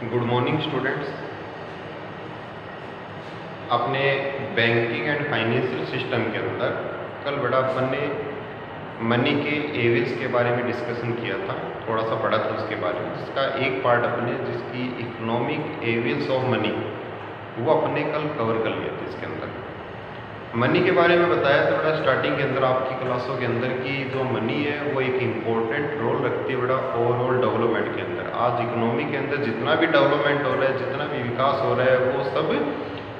Good morning students. अपने banking and financial system के अंदर कल बड़ा अपन ने मनी के एविल्स के बारे में डिस्कशन किया था, थोड़ा सा पढ़ा था उसके बारे में, जिसका एक पार्ट अपने जिसकी इकोनॉमिक एविल्स ऑफ मनी वो अपने कल कवर कर लिया था। इसके अंदर मनी के बारे में बताया था बड़ा स्टार्टिंग के अंदर आपकी क्लासों के अंदर की जो मनी है वो एक इम्पोर्टेंट रोल रखती है बड़ा ओवरऑल डेवलपमेंट के अंदर। आज इकोनॉमी के अंदर जितना भी डेवलपमेंट हो रहा है, जितना भी विकास हो रहा है, वो सब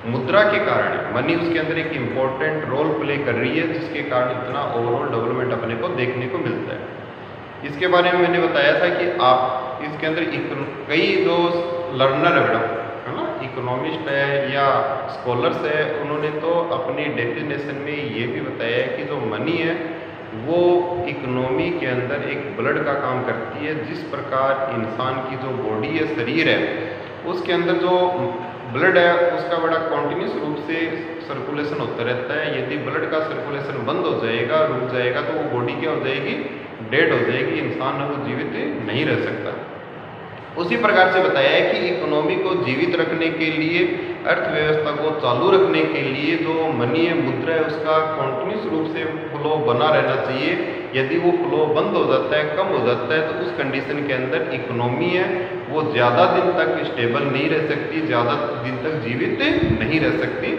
मुद्रा के कारण है। मनी उसके अंदर एक इम्पोर्टेंट रोल प्ले कर रही है, जिसके कारण इतना ओवरऑल डेवलपमेंट अपने को देखने को मिलता है। इसके बारे में मैंने बताया था कि आप इसके अंदर कई जो लर्नर है बड़ा है ना, इकोनॉमिस्ट है या स्कॉलर्स है, उन्होंने तो अपनी डेफिनेशन में ये भी बताया है कि जो मनी है वो इकोनॉमी के अंदर एक ब्लड का काम करती है। जिस प्रकार इंसान की जो बॉडी है, शरीर है, उसके अंदर जो ब्लड है उसका बड़ा कॉन्टिन्यूस रूप से सर्कुलेशन होता रहता है। यदि ब्लड का सर्कुलेशन बंद हो जाएगा, रुक जाएगा, तो वो बॉडी क्या हो जाएगी, डेड हो जाएगी, इंसान वो जीवित नहीं रह सकता। उसी प्रकार से बताया है कि इकोनॉमी को जीवित रखने के लिए, अर्थव्यवस्था को चालू रखने के लिए जो मनी है, मुद्रा है, उसका कॉन्टिन्यूस रूप से फ्लो बना रहना चाहिए। यदि वो फ्लो बंद हो जाता है, कम हो जाता है, तो उस कंडीशन के अंदर इकोनॉमी है वो ज़्यादा दिन तक स्टेबल नहीं रह सकती, ज़्यादा दिन तक जीवित नहीं रह सकती।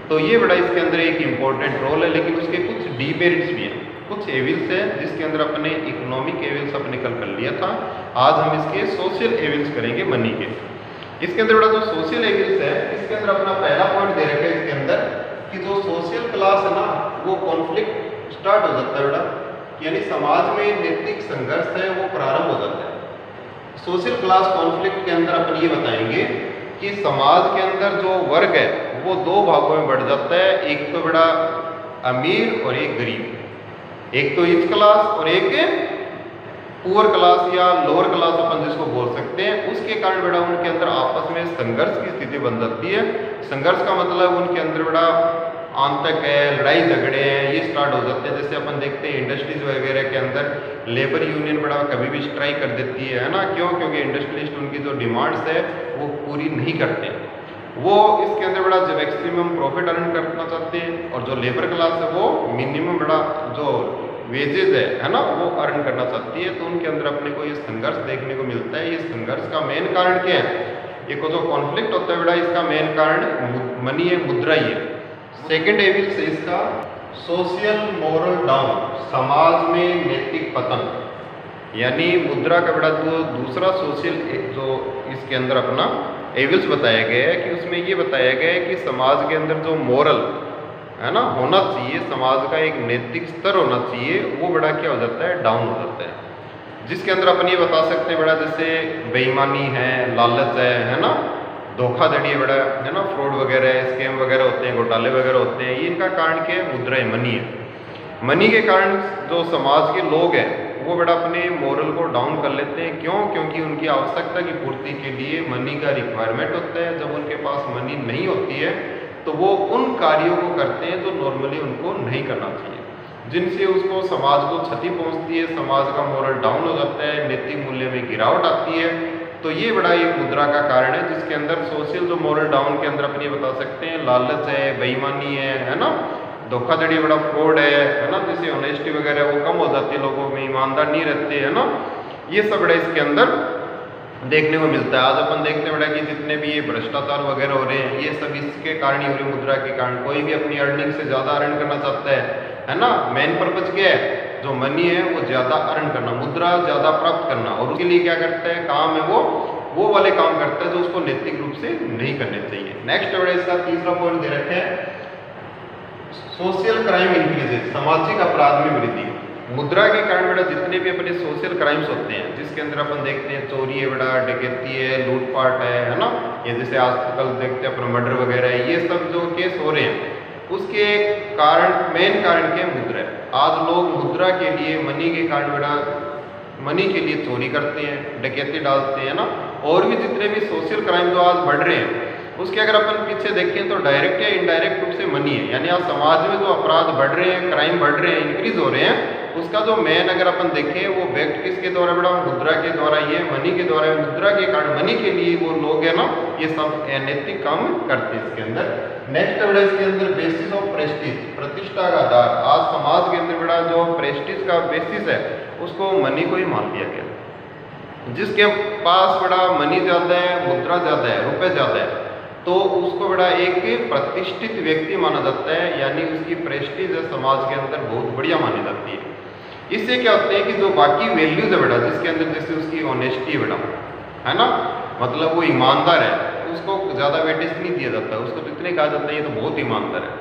तो ये बड़ा इसके अंदर एक इम्पोर्टेंट रोल है। लेकिन उसके कुछ डीमेरिट्स भी हैं, कुछ एविल्स है, जिसके अंदर अपने इकोनॉमिक एविल्स अपने कल कर लिया था। आज हम इसके सोशल एविल्स करेंगे मनी के। इसके अंदर बड़ा जो सोशल एविल्स है, इसके अंदर अपना पहला पॉइंट दे रखा है इसके अंदर कि जो सोशल क्लास है ना, वो कॉन्फ्लिक्ट स्टार्ट हो जाता है बड़ा, यानी समाज में नैतिक संघर्ष है वो प्रारंभ हो जाता है। सोशल क्लास कॉन्फ्लिक्ट के अंदर अपन ये बताएंगे कि समाज के अंदर जो वर्ग है वो दो भागों में बढ़ जाता है। एक तो बड़ा अमीर और एक गरीब, एक तो रिच क्लास और एक पुअर क्लास या लोअर क्लास अपन जिसको बोल सकते हैं। उसके कारण बड़ा उनके अंदर आपस में संघर्ष की स्थिति बन जाती है। संघर्ष का मतलब उनके अंदर बड़ा आंतक है, लड़ाई झगड़े हैं, ये स्टार्ट हो जाते हैं। जैसे अपन देखते हैं इंडस्ट्रीज वगैरह के अंदर लेबर यूनियन बड़ा कभी भी स्ट्राइक कर देती है ना, क्यों? क्योंकि इंडस्ट्रियलिस्ट उनकी जो डिमांड्स है वो पूरी नहीं करते। वो इसके अंदर बड़ा जो मैक्सिमम प्रॉफिट अर्न करना चाहते हैं, और जो लेबर क्लास है वो मिनिमम बड़ा जो वेजेज है ना, वो अर्न करना चाहती है। तो उनके अंदर अपने को ये संघर्ष देखने को मिलता है। ये संघर्ष का मेन कारण क्या है? ये को जो कॉन्फ्लिक्ट होता है बड़ा, इसका मेन कारण मनी है, मुद्रा ही है। सेकेंड एविल से इसका सोशल मोरल डाउन, समाज में नैतिक पतन, यानी मुद्रा का बड़ा जो दूसरा सोशल जो इसके अंदर अपना एविल्स बताया गया है कि उसमें ये बताया गया है कि समाज के अंदर जो मोरल है ना होना चाहिए, समाज का एक नैतिक स्तर होना चाहिए, वो बड़ा क्या हो जाता है, डाउन हो जाता है। जिसके अंदर अपन ये बता सकते हैं बड़ा, जैसे बेईमानी है, लालच है ना, धोखाधड़ी है बड़ा, है ना, फ्रॉड वगैरह, स्कैम वगैरह होते हैं, घोटाले वगैरह होते हैं। ये इनका कारण क्या है? मुद्रा है, मनी है। मनी के कारण जो समाज के लोग हैं वो बड़ा अपने मोरल को डाउन कर लेते हैं। क्यों? क्योंकि उनकी आवश्यकता की पूर्ति के लिए मनी का रिक्वायरमेंट होता है। जब उनके पास मनी नहीं होती है तो वो उन कार्यों को करते हैं जो नॉर्मली उनको नहीं करना चाहिए, जिनसे उसको समाज को क्षति पहुंचती है, समाज का मोरल डाउन हो जाता है, नैतिक मूल्य में गिरावट आती है। तो ये बड़ा एक मुद्रा का कारण है, जिसके अंदर सोशल जो मोरल डाउन के अंदर अपन ये बता सकते हैं, लालच है, बेईमानी है ना, धोखाधड़ी, बड़ा फ्रॉड है ना, जैसे ऑनेस्टी वगैरह वो कम हो जाती है, लोगों में ईमानदार नहीं रहते है ना, ये सब बड़ा इसके अंदर देखने को मिलता है। आज अपन देखते हैं बड़ा कि जितने भी ये भ्रष्टाचार वगैरह हो रहे हैं, ये सब इसके कारण ही हो रहे, मुद्रा के कारण। कोई भी अपनी अर्निंग से ज़्यादा अर्न करना चाहता है ना, मेन पर्पज क्या है? जो मनी है वो ज़्यादा अर्न करना, मुद्रा ज़्यादा प्राप्त करना, और उसके लिए क्या करता है, काम है वो वाले काम करता है जो उसको नैतिक रूप से नहीं करने चाहिए। नेक्स्ट बड़ा इसका तीसरा पॉइंट दे रखे हैं, सोशल क्राइम इंक्रीजेज, सामाजिक अपराध में वृद्धि। मुद्रा के कारण बड़ा जितने भी अपने सोशल क्राइम्स होते हैं, जिसके अंदर अपन देखते हैं चोरी है बड़ा, डकैती है, लूटपाट है ना, ये जैसे आजकल देखते हैं अपना मर्डर वगैरह है, ये सब जो केस हो रहे हैं, उसके कारण मेन कारण क्या है? मुद्रा है। आज लोग मुद्रा के लिए, मनी के कारण बड़ा मनी के लिए चोरी करते हैं, डकैती डालते हैं ना, और भी जितने भी सोशल क्राइम जो आज बढ़ रहे हैं, उसके अगर अपन पीछे देखें तो डायरेक्ट या इनडायरेक्ट रूप से मनी है। यानी आज समाज में जो अपराध बढ़ रहे हैं, क्राइम बढ़ रहे हैं, इंक्रीज हो रहे हैं, उसका जो मेन अगर अपन देखें वो व्यक्त किसके द्वारा बड़ा, मुद्रा के द्वारा, ये मनी के द्वारा, मुद्रा के कारण मनी के लिए वो लोग है ना ये सब अनैतिक काम करते हैं इसके अंदर। नेक्स्ट बड़ा इसके अंदर बेसिस ऑफ प्रेस्टीज, प्रतिष्ठा का आधार। आज समाज के अंदर बड़ा जो प्रेस्टीज का बेसिस है उसको मनी को ही मान लिया गया। जिसके पास बड़ा मनी ज़्यादा है, मुद्रा ज़्यादा है, रुपए ज़्यादा है, तो उसको बड़ा एक प्रतिष्ठित व्यक्ति माना जाता है, यानी उसकी प्रेस्टीज है समाज के अंदर बहुत बढ़िया मानी जाती है। इससे क्या होता है कि जो बाकी वैल्यूज है बेटा, जिसके अंदर जैसे उसकी ऑनेस्टी है बेटा, है ना, मतलब वो ईमानदार है, उसको ज़्यादा वेटेज नहीं दिया जाता, उसको तो इतने कहा जाता है ये तो बहुत ईमानदार है।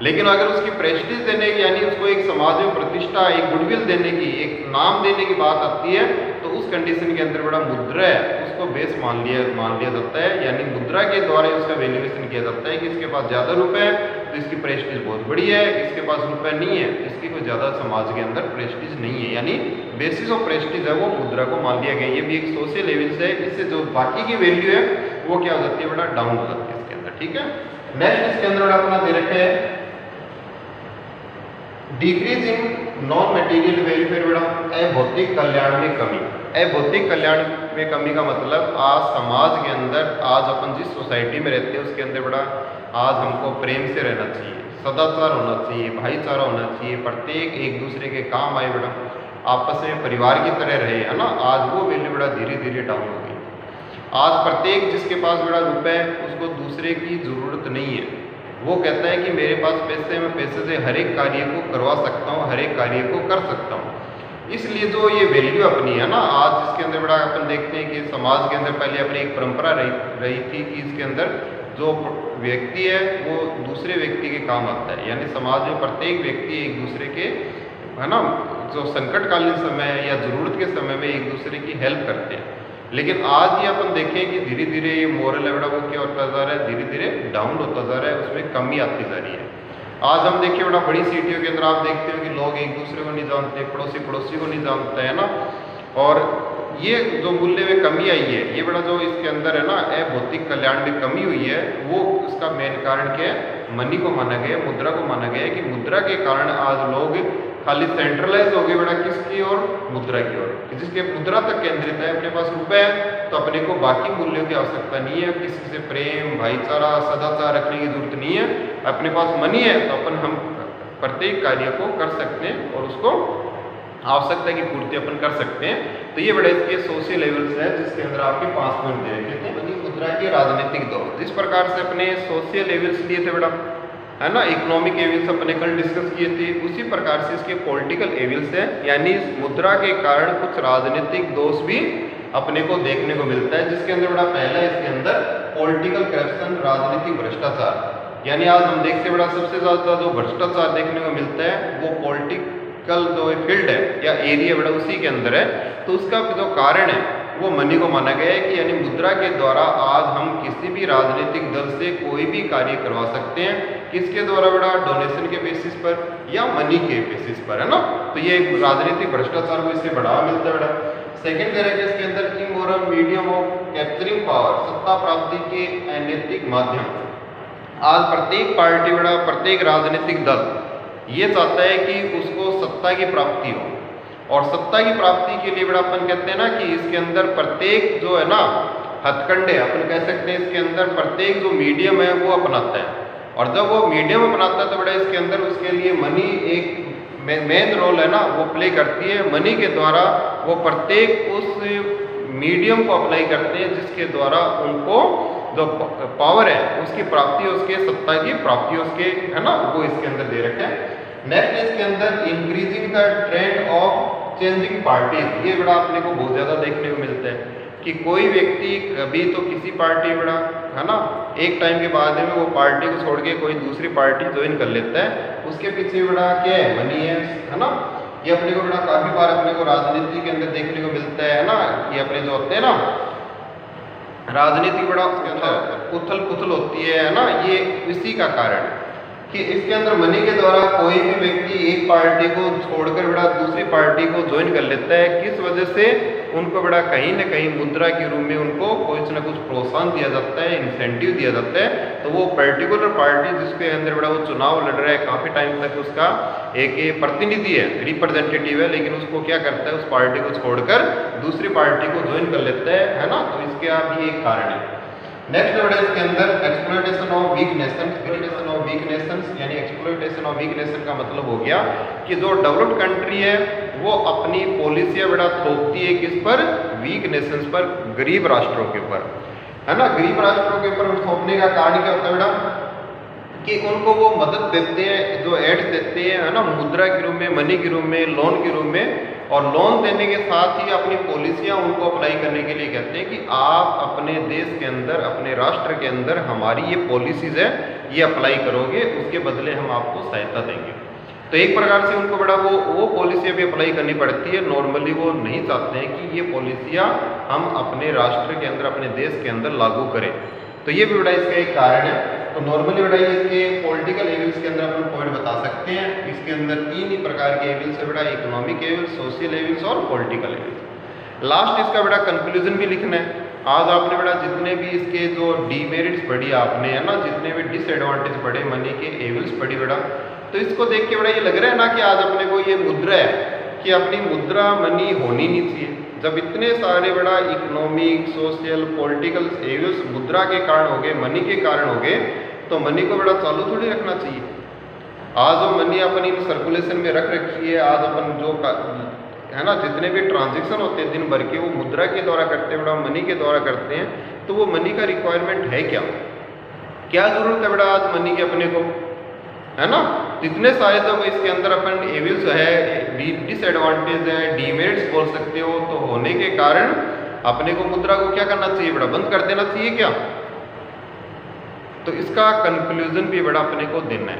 लेकिन अगर उसकी प्रेस्टीज देने की, यानी उसको एक समाज में प्रतिष्ठा, एक गुडविल देने की, एक नाम देने की बात आती है, तो उस कंडीशन के अंदर बड़ा मुद्रा है उसको बेस मान लिया जाता है, यानी मुद्रा के द्वारा उसका वैल्यूएशन किया जाता है कि इसके पास ज़्यादा रुपए है तो इसकी प्रेस्टीज बहुत बड़ी है, इसके पास रुपए नहीं है इसकी कोई ज़्यादा समाज के अंदर प्रेस्टीज नहीं है, यानी बेसिस ऑफ प्रेस्टीज है वो मुद्रा को मान लिया गया। ये भी एक सोशल लेवल है, इससे जो बाकी की वैल्यू है वो क्या हो जाती है बेटा, डाउन हो जाती है इसके अंदर। ठीक है, नेक्स्ट इसके अंदर अपना दे रखे है decrease in non material welfare बेटा, अभौतिक कल्याण में कमी। अभौतिक कल्याण में कमी का मतलब आज समाज के अंदर, आज अपन जिस सोसाइटी में रहते हैं उसके अंदर बड़ा आज हमको प्रेम से रहना चाहिए, सदाचार होना चाहिए, भाईचारा होना चाहिए, प्रत्येक एक दूसरे के काम आए बेटा, आपस में परिवार की तरह रहे, है ना। आज वो वैल्यू बड़ा धीरे धीरे डाउन हो गई। आज प्रत्येक जिसके पास बड़ा रुपए है उसको दूसरे की ज़रूरत नहीं है, वो कहता है कि मेरे पास पैसे, मैं पैसे से हर एक कार्य को करवा सकता हूँ, हर एक कार्य को कर सकता हूँ। इसलिए जो ये वैल्यू अपनी है ना आज जिसके अंदर बड़ा अपन देखते हैं कि समाज के अंदर पहले अपनी एक परंपरा रही थी कि इसके अंदर जो व्यक्ति है वो दूसरे व्यक्ति के काम आता है, यानी समाज में प्रत्येक व्यक्ति एक दूसरे के, है ना, जो संकटकालीन समय या ज़रूरत के समय में एक दूसरे की हेल्प करते हैं। लेकिन आज ये अपन देखें कि धीरे धीरे ये मोरल है वो क्या होता जा रहा है, धीरे धीरे डाउन होता जा रहा है, उसमें कमी आती जा रही है। आज हम देखिए बड़ा बड़ी सिटियों के अंदर आप देखते हो कि लोग एक दूसरे को नहीं जानते, पड़ोसी पड़ोसी को नहीं जानते, है ना। और ये जो मूल्य में कमी आई है, ये बड़ा जो इसके अंदर है ना अभौतिक कल्याण में कमी हुई है, वो उसका मेन कारण क्या है, मनी को माना गया, मुद्रा को माना गया है कि मुद्रा के कारण आज लोग खाली सेंट्रलाइज हो गए बेटा किसकी ओर, मुद्रा की ओर। जिसके मुद्रा तक केंद्रित है, अपने पास रुपए है तो अपने को बाकी मूल्यों की आवश्यकता नहीं है, किसी से प्रेम, भाईचारा, सदाचार रखने की जरूरत नहीं है। अपने पास मनी है तो अपन हम प्रत्येक कार्य को कर सकते हैं और उसको आवश्यकता की पूर्ति अपन कर सकते हैं। तो ये बड़े इसके सोशल लेवल्स है जिसके अंदर आपके 5 पॉइंट दे रखे थे। मनी मुद्रा के राजनीतिक दौर, जिस प्रकार से अपने सोशल लेवल्स लिए थे बेटा, है ना, इकोनॉमिक एविल्स अपने कल डिस्कस किए थे, उसी प्रकार से इसके पॉलिटिकल एविल्स है, यानी इस मुद्रा के कारण कुछ राजनीतिक दोष भी अपने को देखने को मिलता है। जिसके अंदर बड़ा पहला इसके अंदर पॉलिटिकल करप्शन, राजनीतिक भ्रष्टाचार, यानी आज हम देखते बड़ा सबसे ज़्यादा जो भ्रष्टाचार देखने को मिलता है वो पॉलिटिकल जो फील्ड है या एरिया बड़ा उसी के अंदर है। तो उसका जो कारण है वो मनी को माना गया है कि यानी मुद्रा के द्वारा आज हम किसी भी राजनीतिक दल से कोई भी कार्य करवा सकते हैं, किसके द्वारा बड़ा, डोनेशन के बेसिस पर या मनी के बेसिस पर, है ना। तो ये राजनीतिक भ्रष्टाचार को इससे बढ़ावा मिलता है बेटा। सेकेंड करेंगे इसके अंदर immoral medium of capturing power, सत्ता प्राप्ति के अनैतिक माध्यम। आज प्रत्येक पार्टी बड़ा, प्रत्येक राजनीतिक दल ये चाहता है कि उसको सत्ता की प्राप्ति हो, और सत्ता की प्राप्ति के लिए बड़ा अपन कहते हैं ना कि इसके अंदर प्रत्येक जो है ना हथकंडे अपन कह सकते हैं, इसके अंदर प्रत्येक जो मीडियम है वो अपनाता है, और जब वो मीडियम अपनाता है तो बड़ा इसके अंदर उसके लिए मनी एक मेन रोल है ना वो प्ले करती है। मनी के द्वारा वो प्रत्येक उस मीडियम को अप्लाई करते हैं जिसके द्वारा उनको जो पावर है उसकी प्राप्ति, उसके सत्ता की प्राप्ति उसके, है ना, वो इसके अंदर दे रखे हैं। नेक्स्ट इसके अंदर increasing the trend of changing parties, ये बड़ा अपने को बहुत ज़्यादा देखने को मिलता है कि कोई व्यक्ति कभी तो किसी पार्टी बड़ा, है ना, एक टाइम के बाद में वो पार्टी को छोड़ के कोई दूसरी पार्टी ज्वाइन कर लेता है, उसके पीछे बड़ा क्या है, मनी है ना। ये अपने को बड़ा काफ़ी बार अपने को राजनीति के अंदर देखने को मिलता है ना, ये अपने जो होते हैं ना राजनीति बड़ा उथल पुथल होती है ना, ये इसी का कारण है कि इसके अंदर मनी के द्वारा कोई भी व्यक्ति एक पार्टी को छोड़कर बड़ा दूसरी पार्टी को ज्वाइन कर लेता है। किस वजह से, उनको बड़ा कहीं ना कहीं मुद्रा के रूप में उनको कुछ ना कुछ प्रोत्साहन दिया जाता है, इंसेंटिव दिया जाता है। तो वो पर्टिकुलर पार्टी जिसके अंदर बड़ा वो चुनाव लड़ रहा है, काफ़ी टाइम तक उसका एक प्रतिनिधि है, रिप्रेजेंटेटिव है, लेकिन उसको क्या करता है, उस पार्टी को छोड़कर दूसरी पार्टी को ज्वाइन कर लेता है ना। तो इसके भी एक कारण है। नेक्स्ट वर्ड है इसके अंदर exploitation of weak nations. Exploitation of weak nations यानी एक्सप्लॉयटेशन ऑफ वीक नेशन का मतलब हो गया कि जो डेवलप्ड कंट्री है वो अपनी पॉलिसियां बड़ा थोपती है किस पर, वीक नेशंस पर, गरीब राष्ट्रों के ऊपर, है ना। गरीब राष्ट्रों के ऊपर थोपने का कारण क्या होता है बेटा, कि उनको वो मदद देते हैं, जो एड्स देते हैं, है ना, मुद्रा के रूप में, मनी के रूप में, लोन के रूप में। और लोन देने के साथ ही अपनी पॉलिसियां उनको अप्लाई करने के लिए कहते हैं कि आप अपने देश के अंदर, अपने राष्ट्र के अंदर हमारी ये पॉलिसीज है, ये अप्लाई करोगे, उसके बदले हम आपको सहायता देंगे। तो एक प्रकार से उनको बड़ा वो पॉलिसियाँ भी अप्लाई करनी पड़ती है। नॉर्मली वो नहीं चाहते हैं कि ये पॉलिसियाँ हम अपने राष्ट्र के अंदर, अपने देश के अंदर लागू करें। तो ये भी बड़ा इसका एक कारण है। तो नॉर्मली बड़ा इसके पॉलिटिकल एविल्स के अंदर अपन पॉइंट बता सकते हैं। इसके अंदर 3 ही प्रकार के एविल्स है बेटा, इकोनॉमिक एविल्स, सोशल एविल्स और पॉलिटिकल एविल्स। लास्ट इसका बेटा कंक्लूजन भी लिखना है। आज आपने बेटा जितने भी इसके जो डीमेरिट्स पढ़ी आपने, है ना, जितने भी डिसएडवांटेज पढ़े मनी के, एविल्स पढ़ी बेटा, तो इसको देख के बड़ा ये लग रहा है ना कि आज अपने को ये मुद्रा है कि अपनी मुद्रा मनी होनी नहीं चाहिए। जब इतने सारे बड़ा इकोनॉमिक, सोशल, पॉलिटिकल एविल्स मुद्रा के कारण हो गए, मनी के कारण हो गए, तो मनी को बड़ा चालू थोड़ी रखना चाहिए। आज वो मनी अपन इन सर्कुलेशन में रख रखी है, आज अपन जो है ना, जितने भी ट्रांजेक्शन होते हैं दिन भर के, वो मुद्रा के द्वारा करते हैं बेटा, मनी के द्वारा करते हैं। तो वो मनी का रिक्वायरमेंट है क्या, क्या जरूरत है बेटा आज मनी की अपने को, है ना। इतने सारे जब इसके अंदर अपन एविल्स है, डिसएडवांटेज है, डीमेरिट्स बोल सकते हो, तो होने के कारण अपने को मुद्रा को क्या करना चाहिए बेटा, बंद कर देना चाहिए क्या। तो इसका कंक्लूजन भी बड़ा अपने को देना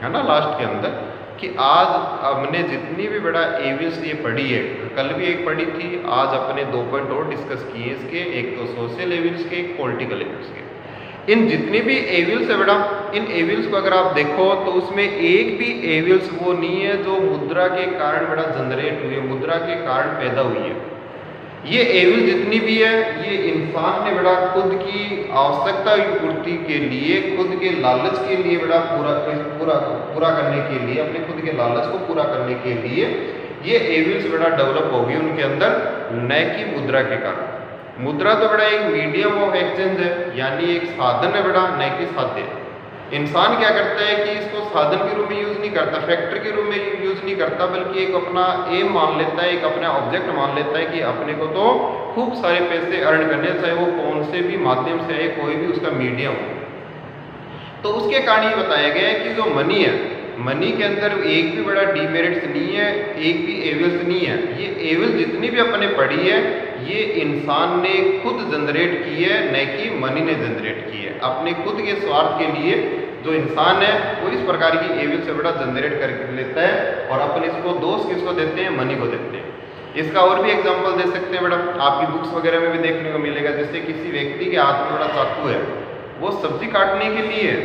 है ना लास्ट के अंदर, कि आज हमने जितनी भी बड़ा एविल्स ये पढ़ी है, कल भी एक पढ़ी थी, आज अपने 2 पॉइंट और डिस्कस किए इसके, एक तो सोशल एविल्स के, एक पॉलिटिकल एविल्स के। इन जितनी भी एविल्स है बेटा, इन एविल्स को अगर आप देखो तो उसमें एक भी एविल्स वो नहीं है जो मुद्रा के कारण बेटा जनरेट हुई है, मुद्रा के कारण पैदा हुई है। ये एविल जितनी भी है, ये इंसान ने बेटा खुद की आवश्यकता की पूर्ति के लिए, खुद के लालच के लिए बेटा पूरा करने के लिए, अपने खुद के लालच को पूरा करने के लिए ये एविल्स बेटा डेवलप होगी उनके अंदर, न कि मुद्रा के कारण। मुद्रा तो बेटा एक मीडियम ऑफ एक्सचेंज है, यानी एक साधन है बेटा, न कि साध्य। इंसान क्या करता है कि इसको साधन के रूप में यूज नहीं करता, फैक्टर के रूप में यूज नहीं करता, बल्कि एक अपना एम मान लेता है, एक अपना ऑब्जेक्ट मान लेता है कि अपने को तो खूब सारे पैसे अर्न करने, चाहे वो कौन से भी माध्यम से है, कोई भी उसका मीडियम हो। तो उसके कारण ये बताया गया है कि जो मनी है, मनी के अंदर एक भी बड़ा डीमेरिट्स नहीं है, एक भी एविल्स नहीं है। ये एविल जितनी भी अपने पढ़ी है, ये इंसान ने खुद जनरेट की है, न कि मनी ने जनरेट की है। अपने खुद के स्वार्थ के लिए जो इंसान है वो इस प्रकार की एविल से बड़ा जनरेट कर लेता है, और अपन इसको दोष किसको देते हैं, मनी को देते हैं। इसका और भी एग्जाम्पल दे सकते हैं बेटा, आपकी बुक्स वगैरह में भी देखने को मिलेगा। जैसे किसी व्यक्ति के हाथ में बड़ा चाकू है, वो सब्जी काटने के लिए,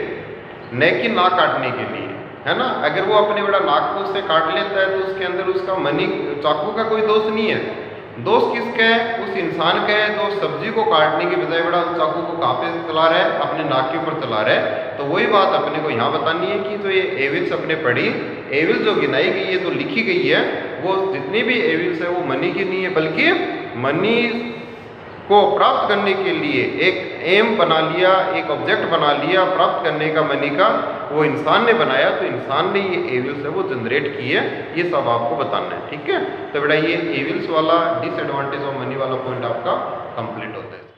न कि नाक काटने के लिए, है ना। अगर वो अपने बड़ा नाक को उससे काट लेता है तो उसके अंदर उसका मनी, चाकू का कोई दोष नहीं है। दोष किसका है, उस इंसान का है जो सब्जी को काटने के बजाय बड़ा उस चाकू को कहाँ पे चला रहा है, अपने नाक के ऊपर चला रहा है। तो वही बात अपने को यहाँ बतानी है कि जो ये एविल्स अपने पढ़ी, एविल्स जो गिनाई गई है, जो लिखी गई है, वो जितनी भी एविल्स है वो मनी की नहीं है, बल्कि मनी को प्राप्त करने के लिए एक एम बना लिया, एक ऑब्जेक्ट बना लिया प्राप्त करने का मनी का, वो इंसान ने बनाया। तो इंसान ने ये एविल्स है वो जनरेट की है, ये सब आपको बताना है, ठीक है। तो बेटा ये एविल्स वाला, डिसएडवांटेज ऑफ मनी वाला पॉइंट आपका कंप्लीट होता है।